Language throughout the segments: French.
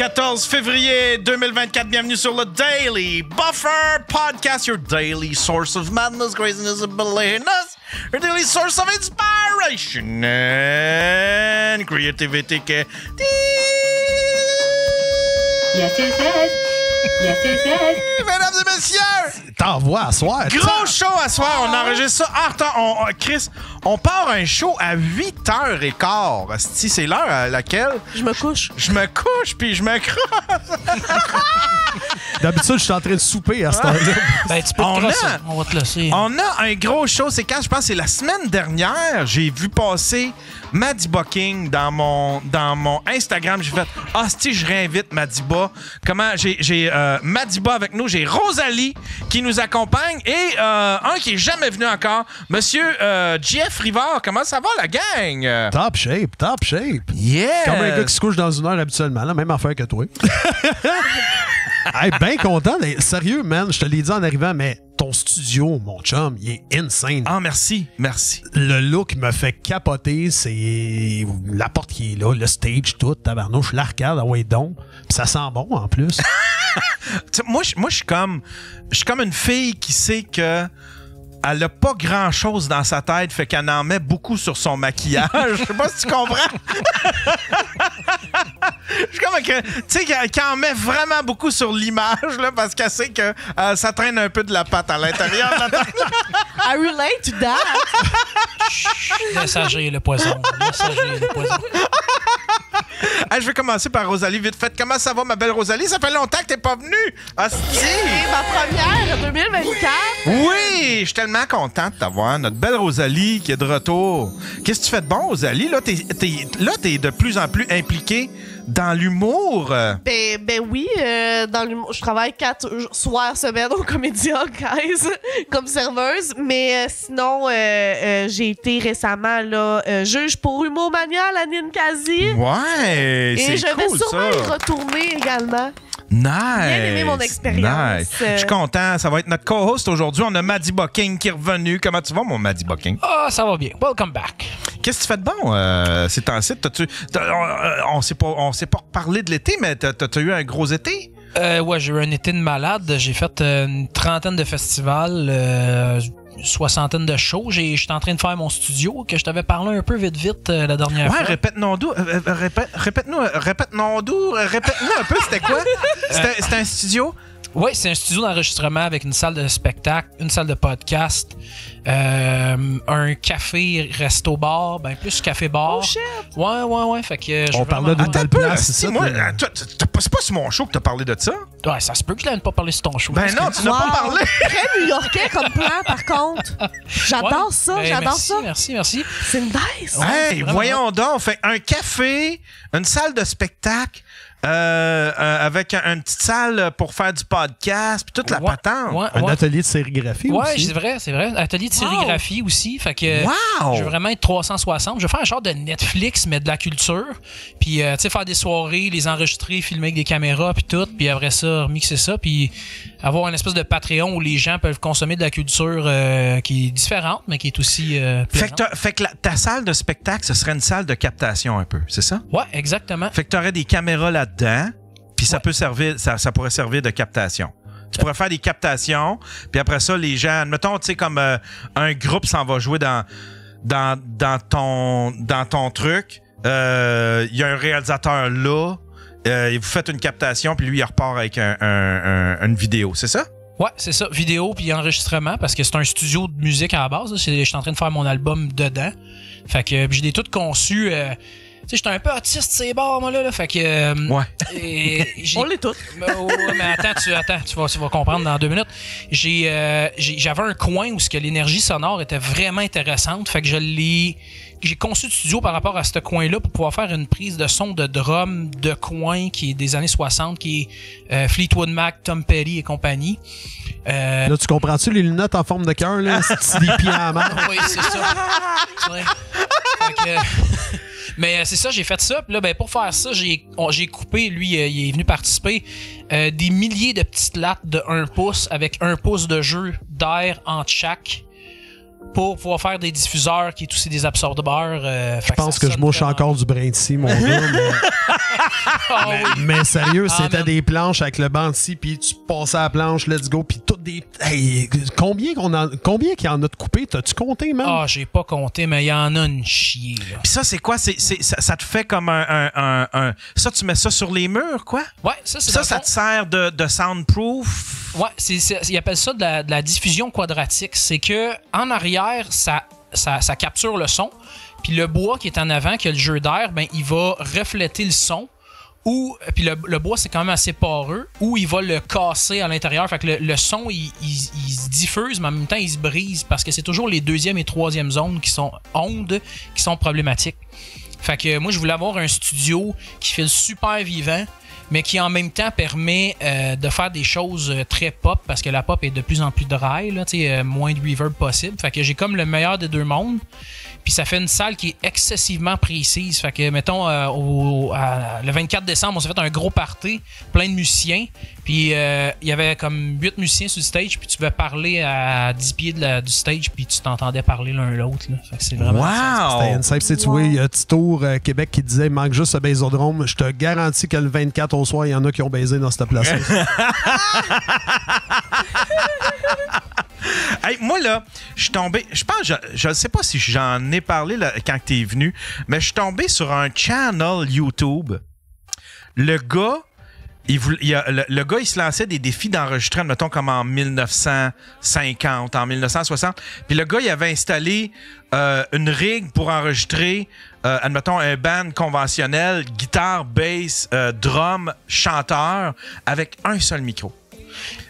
14 février 2024. Bienvenue sur le Daily Buffer Podcast, your daily source of madness, craziness, and belaziness, your daily source of inspiration and creativity. Yes, it says. Yes, it says. Mesdames et messieurs, t'envoies à soir. gros show à soir. On enregistre ça. Chris, on part un show à 8h15. Asti, c'est l'heure à laquelle Je me couche. je me couche puis je me crosse. D'habitude, je suis en train de souper à cette heure-là. Ben, tu peux te crosser. On va te laisser. On a un gros show. C'est quand, je pense, c'est la semaine dernière, j'ai vu passer Madiba King dans mon Instagram. J'ai fait, si je réinvite Madiba. Comment, j'ai Madiba avec nous. J'ai Rosalie qui nous accompagne et un qui est jamais venu encore, Monsieur Jeff Rivard. Comment ça va, la gang? Top shape, top shape. Yeah! Comme un gars qui se couche dans une heure habituellement, la même affaire que toi. Hey, bien content. Sérieux, man, je te l'ai dit en arrivant, mais ton studio, mon chum, il est insane. Ah, merci. Le look me fait capoter. C'est la porte qui est là, le stage, tout, tabarnouche, je la regarde, ah ouais, donc. Puis ça sent bon, en plus. Moi, je suis comme une fille qui sait que elle a pas grand-chose dans sa tête, fait qu'elle en met beaucoup sur son maquillage. Je sais pas si tu comprends. Je suis comme que, tu sais, qu'elle en met vraiment beaucoup sur l'image, là, parce qu'elle sait que ça traîne un peu de la pâte à l'intérieur de la tête. I relate to that. Laisse agir le poison. Hey, je vais commencer par Rosalie, vite fait. Comment ça va, ma belle Rosalie? Ça fait longtemps que t'es pas venue. Hostie! C'est ma première 2024. Oui! Je suis tellement content de t'avoir. Notre belle Rosalie qui est de retour. Qu'est-ce que tu fais de bon, Rosalie? Là, t'es de plus en plus impliquée dans l'humour. Ben oui, dans l'humour. Je travaille 4 soirs semaine au Comédia, guys, comme serveuse. Mais sinon, j'ai été récemment là, juge pour Humour Mania à la Ninkasi. Ouais, c'est Et je cool, vais sûrement ça. y retourner également. Nice. Bien aimé mon expérience. Nice. Je suis content. Ça va être notre co-host aujourd'hui. On a Madiba King qui est revenu. Comment tu vas, mon Madiba King? Ah, ça va bien. Welcome back. Qu'est-ce que tu fais de bon ces temps-ci? On s'est pas reparlé de l'été, mais t'as eu un gros été? Ouais, j'ai eu un été de malade. J'ai fait une trentaine de festivals, soixantaine de shows. Je suis en train de faire mon studio, que je t'avais parlé un peu vite la dernière fois. Ouais, répète-nous un peu, c'était quoi? C'était un studio? Oui, c'est un studio d'enregistrement avec une salle de spectacle, une salle de podcast, un café, resto-bar, ben plus café-bar. Oh shit! Ouais. Fait que On parlait d'une telle place, c'est ça? Moi, c'est pas sur mon show que t'as parlé de ça? Ouais, ça se peut que je n'aie pas parlé sur ton show. Ben non, tu n'as pas parlé. Très new-yorkais comme plan, par contre. J'adore Ouais. ça, Ben, j'adore ça. Merci. C'est nice. Hey, vraiment. voyons donc, fait un café, une salle de spectacle, avec une petite salle pour faire du podcast, puis toute la patente. Un atelier de sérigraphie Ouais, aussi. c'est vrai. Atelier de sérigraphie aussi. Fait que Wow! je veux vraiment être 360. Je veux faire un genre de Netflix, mais de la culture. Puis, tu sais, faire des soirées, les enregistrer, filmer avec des caméras, puis tout. Puis après ça, remixer ça. Puis avoir une espèce de Patreon où les gens peuvent consommer de la culture qui est différente, mais qui est aussi plaisante. Fait que ta salle de spectacle, ce serait une salle de captation un peu, c'est ça? Ouais, exactement. Fait que tu aurais des caméras là-dedans, puis ça peut servir, ça pourrait servir de captation. Tu pourrais faire des captations, puis après ça, les gens, admettons, tu sais, comme un groupe s'en va jouer dans ton truc, il y a un réalisateur là, vous faites une captation, puis lui, il repart avec une vidéo, c'est ça? Ouais, c'est ça. Vidéo puis enregistrement, parce que c'est un studio de musique à la base. Je suis en train de faire mon album dedans. Fait que je l'ai tout conçu. Tu sais, j'étais un peu autiste, c'est bon, moi, là. Fait que. Ouais. On l'est tous. Mais attends, tu vas comprendre dans 2 minutes. J'avais un coin où ce que l'énergie sonore était vraiment intéressante. Fait que j'ai conçu le studio par rapport à ce coin-là pour pouvoir faire une prise de son de drum de coin qui est des années 60, qui est Fleetwood Mac, Tom Petty et compagnie. Là, tu comprends-tu les lunettes en forme de cœur, là? C'est des pieds à main. Oui, c'est ça. Ouais. Fait que, mais c'est ça, j'ai fait ça. Puis là, ben, pour faire ça, j'ai coupé, lui, il est venu participer, des milliers de petites lattes de 1 pouce avec 1 pouce de jeu d'air entre chaque. pour pouvoir faire des diffuseurs qui est aussi des absorbeurs. Je pense que je mouche encore du brin de mon gars. Mais sérieux, c'était des planches avec le banc de puis tu passais à la planche, let's go, puis toutes des... Hey, combien qu'il y en a de coupés? T'as-tu compté, man? Ah, j'ai pas compté, mais il y en a une chier, là. Puis ça, c'est quoi? Ça te fait comme un... Ça, tu mets ça sur les murs, quoi? Ouais, ça te sert de soundproof? Ouais, ils appellent ça de la diffusion quadratique. C'est que en arrière, ça capture le son. Puis le bois qui est en avant, qui a le jeu d'air, ben il va refléter le son. Puis le bois, c'est quand même assez poreux. Ou il va le casser à l'intérieur. Fait que le son, il se diffuse, mais en même temps, il se brise. Parce que c'est toujours les deuxième et troisième ondes qui sont problématiques. Fait que moi, je voulais avoir un studio qui fait le super vivant, mais qui en même temps permet de faire des choses très pop, parce que la pop est de plus en plus dry, là, moins de reverb possible. Fait que j'ai comme le meilleur des deux mondes. Puis ça fait une salle qui est excessivement précise. Fait que, mettons, le 24 décembre, on s'est fait un gros party, plein de musiciens. Puis il y avait comme 8 musiciens sur le stage, puis tu pouvais parler à 10 pieds du stage, puis tu t'entendais parler l'un l'autre. Fait que c'est vraiment... Wow! C'était une simple situation. Il y a Titour Québec qui disait il manque juste ce baisodrome. Je te garantis que le 24 au soir, il y en a qui ont baisé dans cette place-là. Hey, moi, là, je suis tombé... Je pense, je ne sais pas si j'en ai parlé là, quand tu es venu, mais je suis tombé sur un channel YouTube. Le gars... Le gars, il se lançait des défis d'enregistrer, admettons, comme en 1950, en 1960. Puis le gars, il avait installé une rig pour enregistrer, admettons, un band conventionnel, guitare, bass, drum, chanteur, avec un seul micro.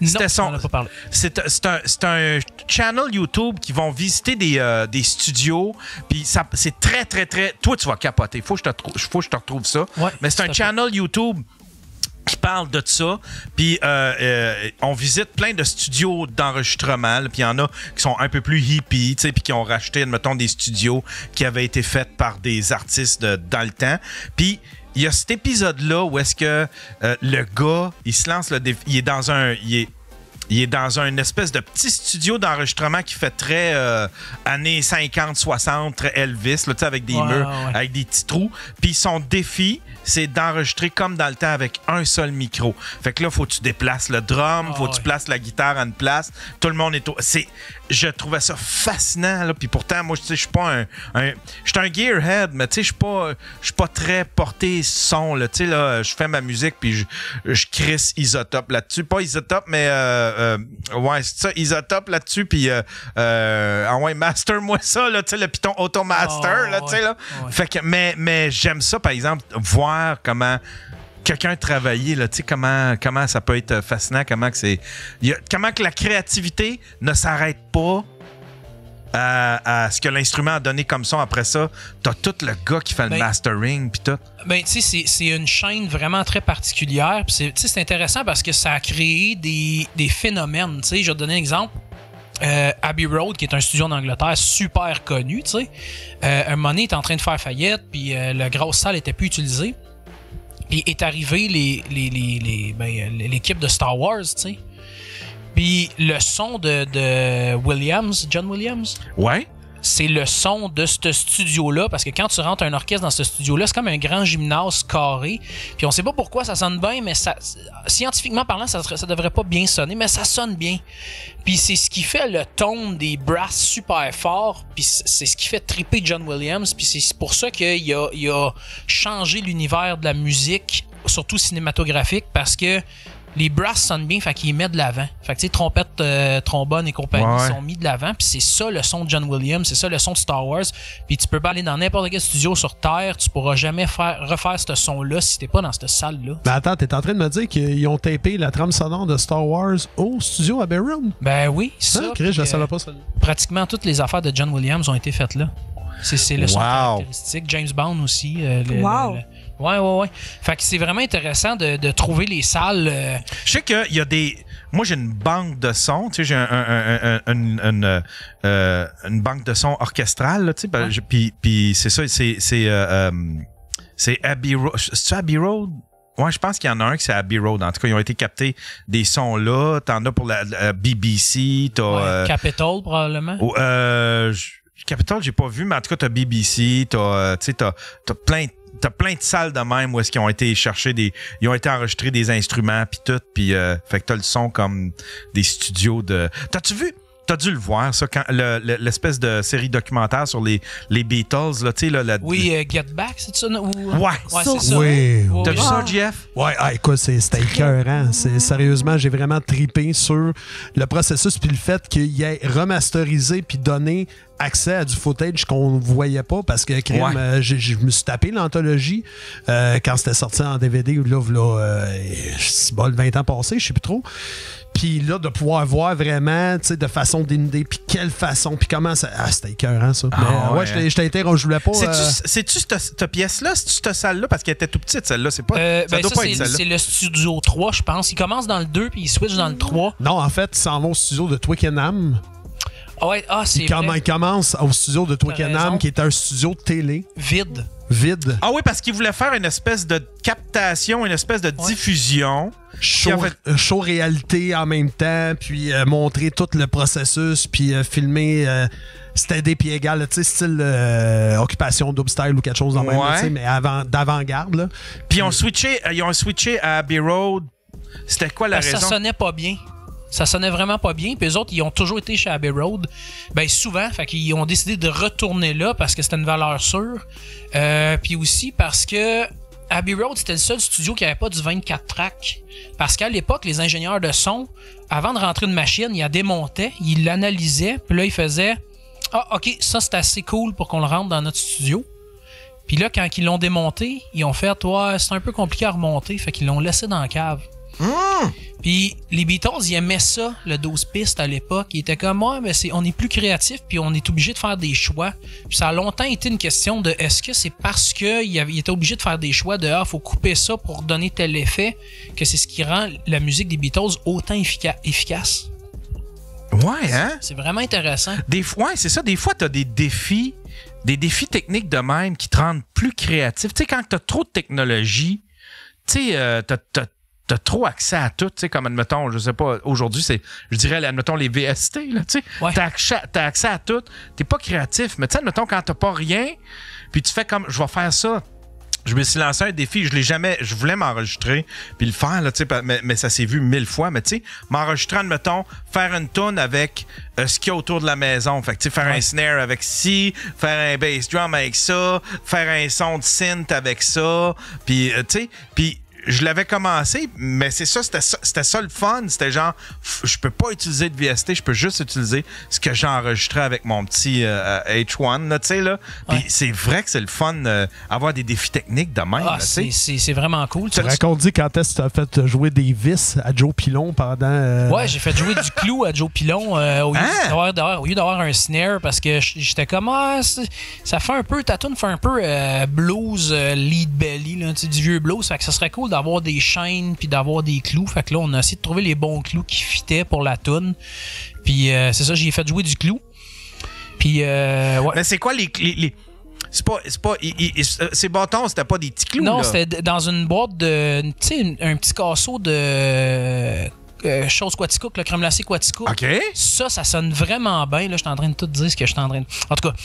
On n'a pas parlé. C'est un channel YouTube qui vont visiter des studios. Puis c'est très, très, très... Toi, tu vas capoter. Faut que je te retrouve ça. Ouais, mais c'est un channel YouTube qui parle de ça. Puis on visite plein de studios d'enregistrement. Puis il y en a qui sont un peu plus hippies, puis qui ont racheté, admettons, des studios qui avaient été faits par des artistes dans le temps. Puis il y a cet épisode-là où est-ce que le gars, il se lance le défi. Il est dans un espèce de petit studio d'enregistrement qui fait très années 50, 60, très Elvis, là, avec des murs, avec des petits trous. Puis son défi, c'est d'enregistrer comme dans le temps avec un seul micro. Fait que là, faut que tu déplaces le drum, faut que tu places la guitare à une place. Tout le monde est... Je trouvais ça fascinant, là. Puis pourtant, moi, je suis pas je suis un gearhead, mais tu sais, je suis pas très porté son, là. Tu sais, là, je fais ma musique, puis je crisse Isotope là-dessus. Pas Isotope, mais ouais, c'est ça, Isotope là-dessus, puis master-moi ça, là, tu sais, le Python Automaster, là, tu sais, là. Ouais. Fait que, mais j'aime ça, par exemple, voir comment quelqu'un travailler, là, tu sais, comment ça peut être fascinant, comment que la créativité ne s'arrête pas à ce que l'instrument a donné comme son. Après ça, t'as tout le gars qui fait le mastering puis tout. Ben, tu sais, c'est une chaîne vraiment très particulière. Puis c'est intéressant parce que ça a créé des phénomènes. Tu sais, je vais te donner un exemple. Abbey Road, qui est un studio en Angleterre super connu, tu sais. Un moment donné, il était en train de faire faillite, puis la grosse salle était plus utilisée. Puis est arrivé l'équipe de Star Wars, tu sais. Puis le son de Williams, John Williams. Ouais. C'est le son de ce studio-là, parce que quand tu rentres un orchestre dans ce studio-là, c'est comme un grand gymnase carré. Puis on sait pas pourquoi ça sonne bien, mais scientifiquement parlant, ça devrait pas bien sonner, mais ça sonne bien. Puis c'est ce qui fait le ton des brasses super fort, puis c'est ce qui fait triper John Williams, puis c'est pour ça qu'il a changé l'univers de la musique, surtout cinématographique, parce que les brasses sonnent bien, fait qu'ils mettent de l'avant. Fait que tu sais, trompette, trombone et compagnie sont mis de l'avant, puis c'est ça le son de John Williams, c'est ça le son de Star Wars. Puis tu peux pas aller dans n'importe quel studio sur Terre, tu pourras jamais refaire ce son-là si t'es pas dans cette salle-là. Ben attends, t'es en train de me dire qu'ils ont tapé la trame sonore de Star Wars au studio Abbey Road? Ben oui, ça. Chris, je savais pas ça. Pratiquement toutes les affaires de John Williams ont été faites là. C'est le son caractéristique. James Bond aussi. Ouais. Fait que c'est vraiment intéressant de trouver les salles. Je sais qu'il y a des... Moi, j'ai une banque de sons. Tu sais, j'ai une banque de sons orchestrale. Tu sais, puis c'est ça, c'est Abbey Road. C'est-tu Abbey Road? Ouais, je pense qu'il y en a un qui c'est Abbey Road. En tout cas, ils ont été captés des sons là. T'en as pour la BBC, t'as... Capitol, probablement. Capitol, j'ai pas vu, mais en tout cas, t'as BBC, t'as plein de salles de même où est-ce qu'ils ont été chercher ils ont été enregistrés des instruments puis tout, puis fait que t'as le son comme des studios de... T'as dû le voir, ça, quand l'espèce de série documentaire sur les Beatles, là, tu sais, là... Get Back, c'est ça? Ouais, c'est ça. Oui. T'as vu ça, Jeff? Ouais, écoute, c'était écœurant. Sérieusement, j'ai vraiment trippé sur le processus puis le fait qu'il ait remasterisé puis donné accès à du footage qu'on ne voyait pas parce que je me suis tapé l'anthologie quand c'était sorti en DVD c'est bon, 20 ans passés, je sais plus trop. Puis là, de pouvoir voir vraiment, tu sais, de façon dénudée, puis quelle façon, puis comment ça... Ah, c'était écœurant, ça. Mais, je t'interromps, je voulais pas... C'est-tu cette pièce-là? C'est-tu cette salle-là? Parce qu'elle était tout petite, celle-là. C'est pas... ça doit pas être celle-là. C'est le studio 3, je pense. Il commence dans le 2, puis il switch dans le 3. Non, en fait, il s'en va au studio de Twickenham. C'est vrai. Il commence au studio de Twickenham, qui est un studio de télé. Vide. Ah oui, parce qu'il voulait faire une espèce de captation, une espèce de diffusion. Show réalité en même temps, puis montrer tout le processus, puis filmer stédé puis égal, tu sais, style Occupation Double Style ou quelque chose dans le même, tu sais, mais d'avant-garde. Là. Puis ils ont switché à Abbey Road. C'était quoi la raison? Ça sonnait pas bien. Ça sonnait vraiment pas bien. Puis eux autres, ils ont toujours été chez Abbey Road. Ben souvent, fait qu'ils ont décidé de retourner là parce que c'était une valeur sûre. Puis aussi parce que Abbey Road, c'était le seul studio qui avait pas du 24 tracks. Parce qu'à l'époque, les ingénieurs de son, avant de rentrer une machine, ils la démontaient, ils l'analysaient, puis là, ils faisaient « Ah, OK, ça, c'est assez cool pour qu'on le rentre dans notre studio. » Puis là, quand ils l'ont démonté, ils ont fait « Ouais, c'est un peu compliqué à remonter. » Fait qu'ils l'ont laissé dans la cave. Puis les Beatles, ils aimaient ça, le 12 pistes à l'époque. Ils étaient comme, ouais, mais on est plus créatif, puis on est obligé de faire des choix. Puis ça a longtemps été une question de est-ce que c'est parce qu'il était obligé de faire des choix de faut couper ça pour donner tel effet, que c'est ce qui rend la musique des Beatles autant efficace. Ouais, hein? C'est vraiment intéressant. C'est ça. Des fois, t'as des défis techniques de même qui te rendent plus créatif. Tu sais, quand t'as trop de technologie, tu sais, t'as trop accès à tout, tu sais, comme, admettons, je sais pas, aujourd'hui, je dirais, admettons, les VST, là, tu sais. Ouais. T'as accès à tout. T'es pas créatif, mais tu sais, admettons, quand t'as pas rien, puis tu fais comme, je vais faire ça. Je me suis lancé un défi, je voulais m'enregistrer, puis le faire, là, tu sais, mais ça s'est vu 1000 fois, mais tu sais, m'enregistrer, admettons, faire une toune avec ce qu'il y a autour de la maison. Fait que, tu sais, faire un snare avec ci, faire un bass drum avec ça, faire un son de synth avec ça, puis, tu sais, puis je l'avais commencé, mais c'est ça, c'était ça le fun. C'était genre, je peux pas utiliser de VST, je peux juste utiliser ce que j'ai enregistré avec mon petit H1, là, tu sais, là. Puis c'est vrai que c'est le fun, avoir des défis techniques de même, c'est vraiment cool. Tu racontes quand est-ce que tu as fait jouer des vis à Joe Pilon pendant... Ouais, j'ai fait jouer du clou à Joe Pilon au lieu d'avoir un snare, parce que j'étais comme, ça fait un peu, ta tune fait un peu blues, lead belly, là, du vieux blues, fait que ça serait cool d'avoir des chaînes puis d'avoir des clous. Fait que là, on a essayé de trouver les bons clous qui fitaient pour la toune. Puis c'est ça, j'ai fait jouer du clou. Puis ouais. Mais c'est quoi les ces bâtons, c'était pas des petits clous, non, là. C'était dans une boîte de, tu sais, un petit casseau de chose Quaticook, le crème glacée Quaticook. OK. Ça sonne vraiment bien. Là, je suis en train de tout dire ce que je suis en train de... En tout cas.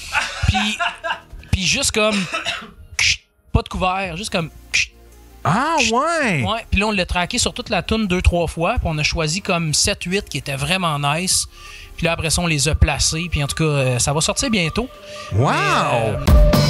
Puis juste comme... pas de couvert, juste comme... Ah, ouais! Ouais, puis là, on l'a traqué sur toute la toune 2-3 fois, puis on a choisi comme 7-8 qui étaient vraiment nice. Puis là, après ça, on les a placés, puis en tout cas, ça va sortir bientôt. Wow! Mais,